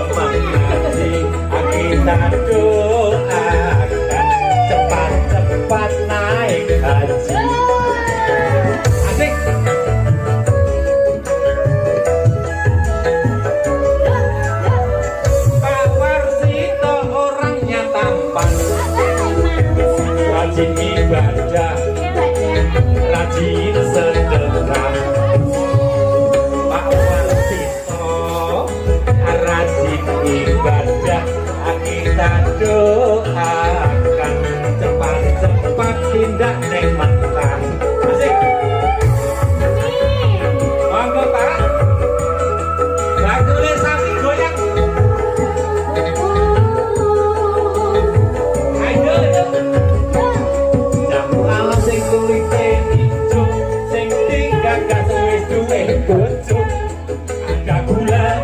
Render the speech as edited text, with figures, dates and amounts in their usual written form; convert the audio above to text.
mengaji kita doakan cepat-cepat naik haji. Asik. Pak Warsito orangnya tampan, rajin ibadah, rajin sedekah. Pak Warsito rajin ibadah, kita doakan cepat-cepat tindak neng Mekah. Asik. Monggo Pak. Lah tulis sapi goyang. Ayo. Jam alas sing kulite ijo, sing digagas wis duwe bojo. Ada gula